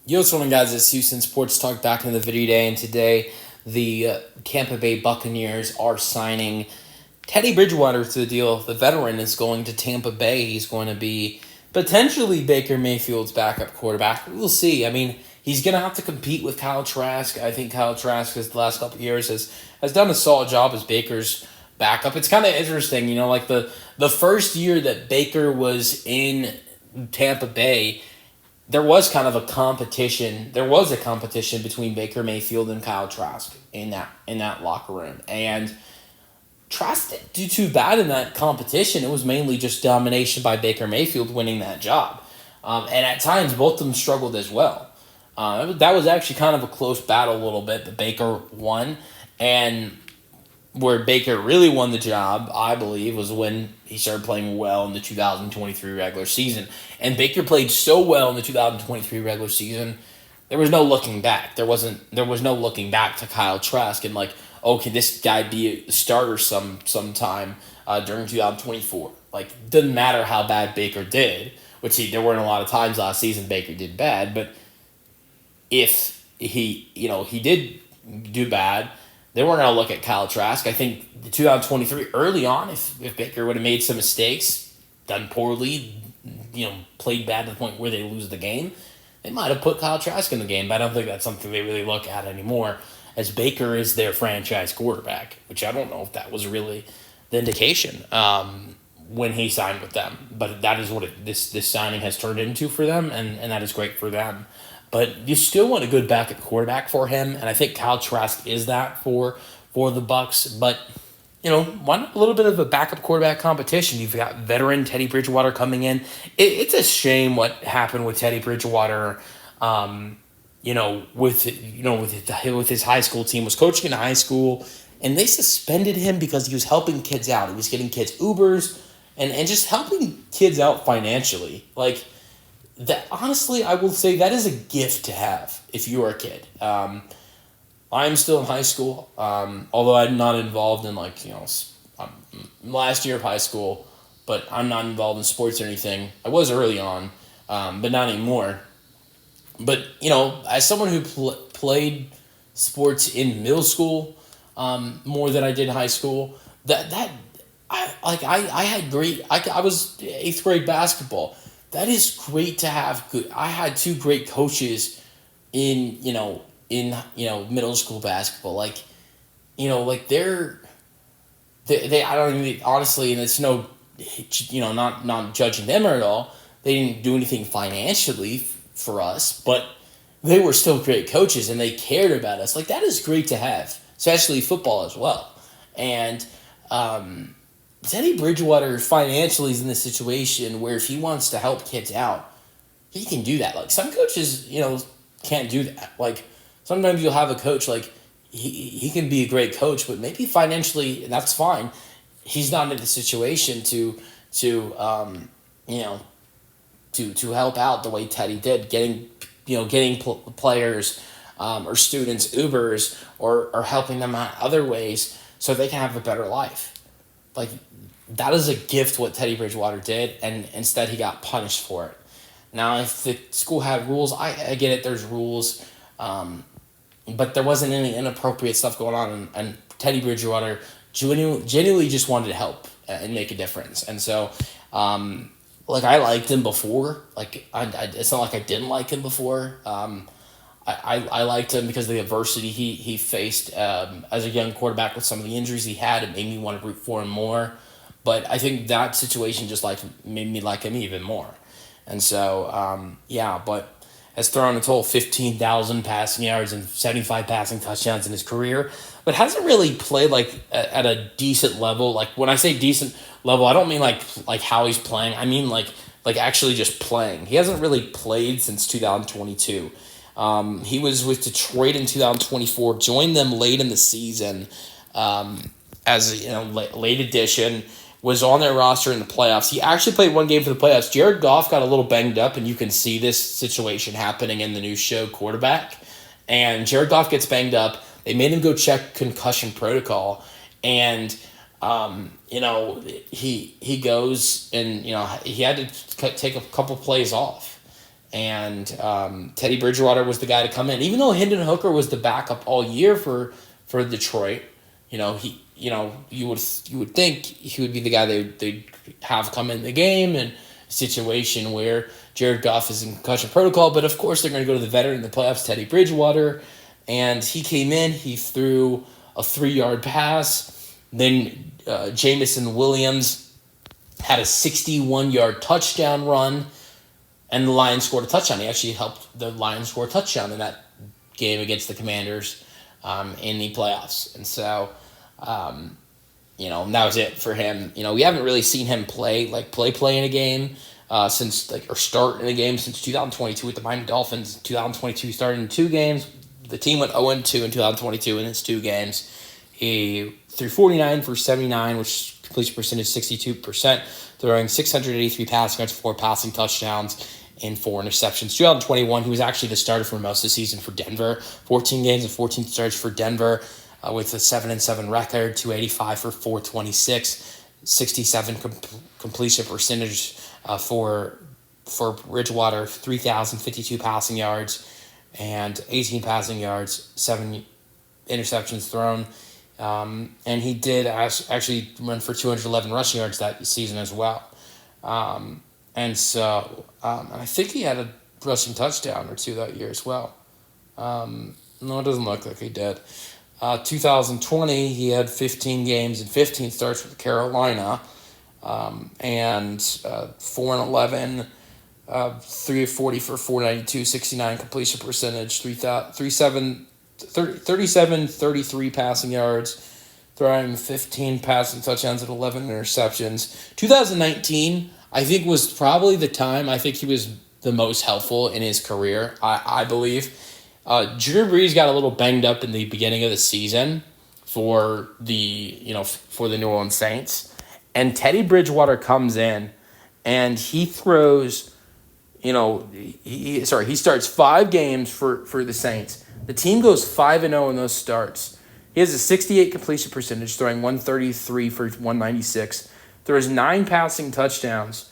Yo, what's going on, guys? It's Houston Sports Talk back in the video day, and today the Tampa Bay Buccaneers are signing Teddy Bridgewater to the deal. The veteran is going to Tampa Bay. He's going to be potentially Baker Mayfield's backup quarterback. We'll see. I mean, he's going to have to compete with Kyle Trask. I think Kyle Trask, the last couple of years, has done a solid job as Baker's backup. It's kind of interesting, like the first year that Baker was in Tampa Bay, there was kind of a competition. There was a competition between Baker Mayfield and Kyle Trask in that locker room, and Trask didn't do too bad in that competition. It was mainly just domination by Baker Mayfield winning that job, and at times both of them struggled as well. That was actually kind of a close battle a little bit, but Baker won, and where Baker really won the job, I believe, was when he started playing well in the 2023 regular season. And Baker played so well in the 2023 regular season, there was no looking back. There was no looking back to Kyle Trask and like, oh, can this guy be a starter sometime during 2024? Like, doesn't matter how bad Baker did, which there weren't a lot of times last season Baker did bad, but if he did do bad, they weren't going to look at Kyle Trask. I think the 2023 early on, if Baker would have made some mistakes, done poorly, played bad to the point where they lose the game, they might have put Kyle Trask in the game. But I don't think that's something they really look at anymore, as Baker is their franchise quarterback, which I don't know if that was really the indication when he signed with them. But that is what this signing has turned into for them, and that is great for them. But you still want a good backup quarterback for him, and I think Kyle Trask is that for the Bucks. But why not a little bit of a backup quarterback competition? You've got veteran Teddy Bridgewater coming in. It's a shame what happened with Teddy Bridgewater. With his high school team, was coaching in high school, and they suspended him because he was helping kids out. He was getting kids Ubers and just helping kids out financially, like. That honestly, I will say that is a gift to have if you are a kid. I'm still in high school, although I'm not involved in last year of high school, but I'm not involved in sports or anything. I was early on, but not anymore. But as someone who played sports in middle school more than I did high school, I had great. I was eighth grade basketball. That is great to have. Good. I had two great coaches in middle school basketball. They I don't even honestly, and it's no, not judging them at all. They didn't do anything financially for us, but they were still great coaches and they cared about us. Like, that is great to have, especially football as well. And Teddy Bridgewater financially is in this situation where if he wants to help kids out, he can do that. Like, some coaches, can't do that. Like, sometimes you'll have a coach, like, he can be a great coach, but maybe financially, that's fine. He's not in the situation to help out the way Teddy did, getting players or students Ubers or helping them out other ways so they can have a better life. Like, that is a gift what Teddy Bridgewater did, and instead he got punished for it. Now, if the school had rules, I get it, there's rules, but there wasn't any inappropriate stuff going on, and Teddy Bridgewater genuinely just wanted to help and make a difference. And so, I liked him before. It's not like I didn't like him before. I liked him because of the adversity he faced as a young quarterback with some of the injuries he had. It made me want to root for him more. But I think that situation just made me like him even more. And so, but has thrown a total of 15,000 passing yards and 75 passing touchdowns in his career, but hasn't really played at a decent level. Like, when I say decent level, I don't mean like how he's playing. I mean like actually just playing. He hasn't really played since 2022. He was with Detroit in 2024, joined them late in the season as late addition, was on their roster in the playoffs. He actually played one game for the playoffs. Jared Goff got a little banged up, and you can see this situation happening in the new show Quarterback. And Jared Goff gets banged up. They made him go check concussion protocol, and he goes and he had to take a couple plays off. And Teddy Bridgewater was the guy to come in, even though Hendon Hooker was the backup all year for Detroit. You would think he would be the guy they have come in the game in a situation where Jared Goff is in concussion protocol. But of course, they're going to go to the veteran in the playoffs, Teddy Bridgewater, and he came in. He threw a 3-yard pass. Then Jamison Williams had a 61-yard touchdown run, and the Lions scored a touchdown. He actually helped the Lions score a touchdown in that game against the Commanders in the playoffs. And so, and that was it for him. We haven't really seen him play in a game start in a game since 2022 with the Miami Dolphins. 2022 started in 2 games. The team went 0-2 in 2022 in its 2 games. He threw 49 for 79, which completion percentage 62%, throwing 683 passing yards, 4 passing touchdowns, and 4 interceptions. 2021, he was actually the starter for most of the season for Denver. 14 games and 14 starts for Denver with a 7-7 record, 285 for 426, 67 completion percentage for Bridgewater, 3,052 passing yards and 18 passing yards, 7 interceptions thrown. And he did actually run for 211 rushing yards that season as well. And I think he had a rushing touchdown or 2 that year as well. No, it doesn't look like he did. 2020, he had 15 games and 15 starts with Carolina, and 4-11, 340 for 492, 69 completion percentage, 33 passing yards, throwing 15 passing touchdowns and 11 interceptions. 2019, I think, was probably the time I think he was the most helpful in his career, I believe. Drew Brees got a little banged up in the beginning of the season for the New Orleans Saints, and Teddy Bridgewater comes in and he throws, he starts 5 games for the Saints. The team goes 5-0 in those starts. He has a 68 completion percentage, throwing 133 for 196. Throws 9 passing touchdowns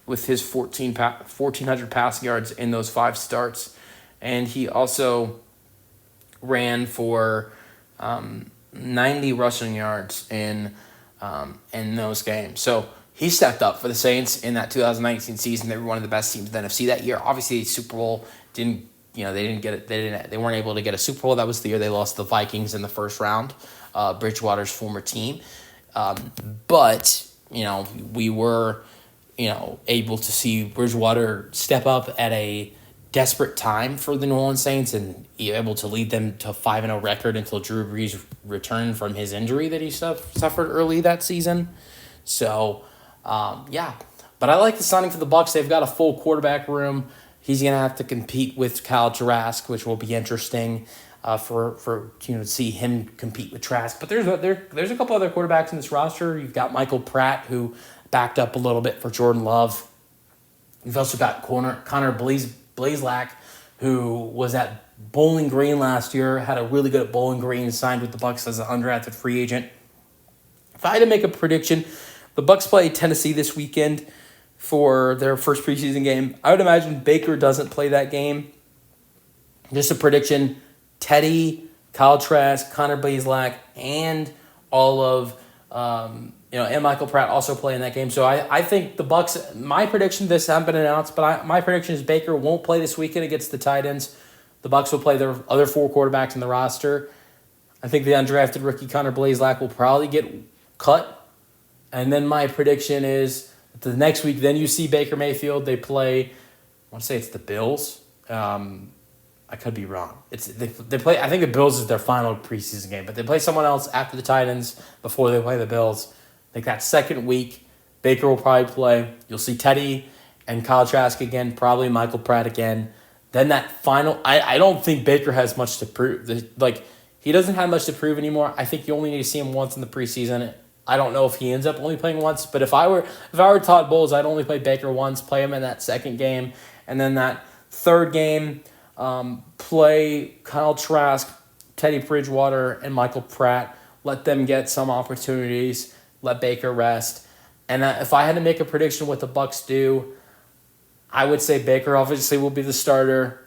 with his 1,400 passing yards in those 5 starts. And he also ran for 90 rushing yards in those games. So he stepped up for the Saints in that 2019 season. They were one of the best teams in the NFC that year. Obviously, Super Bowl didn't. They didn't get it. They weren't able to get a Super Bowl. That was the year they lost the Vikings in the first round. Bridgewater's former team. But we were able to see Bridgewater step up at a desperate time for the New Orleans Saints and able to lead them to a 5-0 record until Drew Brees returned from his injury that he suffered early that season. So, But I like the signing for the Bucs. They've got a full quarterback room. He's going to have to compete with Kyle Trask, which will be interesting to see him compete with Trask. But there's a couple other quarterbacks in this roster. You've got Michael Pratt, who backed up a little bit for Jordan Love. You've also got Connor Blazelak, who was at Bowling Green last year, had a really good at Bowling Green, signed with the Bucs as an undrafted free agent. If I had to make a prediction, the Bucs play Tennessee this weekend for their first preseason game. I would imagine Baker doesn't play that game. Just a prediction: Teddy, Kyle Trask, Connor Blazelak, and all of and Michael Pratt also play in that game. So I think the Bucs. My prediction, this hasn't been announced, but my prediction is Baker won't play this weekend against the Titans. The Bucs will play their other 4 quarterbacks in the roster. I think the undrafted rookie Connor Blazelak will probably get cut. And then my prediction is the next week, then you see Baker Mayfield. They play, I want to say it's the Bills. I could be wrong. They play. I think the Bills is their final preseason game, but they play someone else after the Titans before they play the Bills. I think that second week, Baker will probably play. You'll see Teddy and Kyle Trask again, probably Michael Pratt again. Then that final, I don't think Baker has much to prove. He doesn't have much to prove anymore. I think you only need to see him once in the preseason. I don't know if he ends up only playing once, but if I were Todd Bowles, I'd only play Baker once, play him in that second game, and then that third game, play Kyle Trask, Teddy Bridgewater, and Michael Pratt. Let them get some opportunities. Let Baker rest. And if I had to make a prediction what the Bucs do, I would say Baker obviously will be the starter.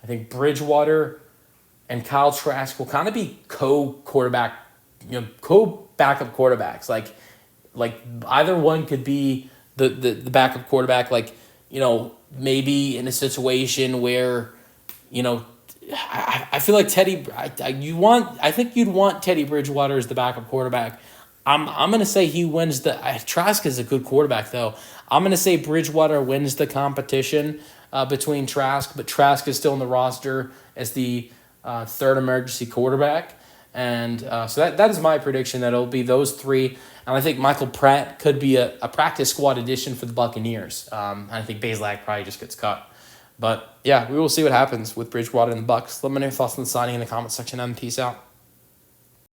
I think Bridgewater and Kyle Trask will kind of be co-quarterback, co-backup quarterbacks. Like either one could be the backup quarterback. Like, maybe in a situation where, I feel like I think you'd want Teddy Bridgewater as the backup quarterback. I'm gonna say he wins Trask is a good quarterback though. I'm gonna say Bridgewater wins the competition between Trask, but Trask is still in the roster as the third emergency quarterback. And so that is my prediction, that it'll be those three. And I think Michael Pratt could be a practice squad addition for the Buccaneers. I think Bazelak probably just gets cut. But yeah, we will see what happens with Bridgewater and the Bucs. Let me know your thoughts on the signing in the comment section, and peace out.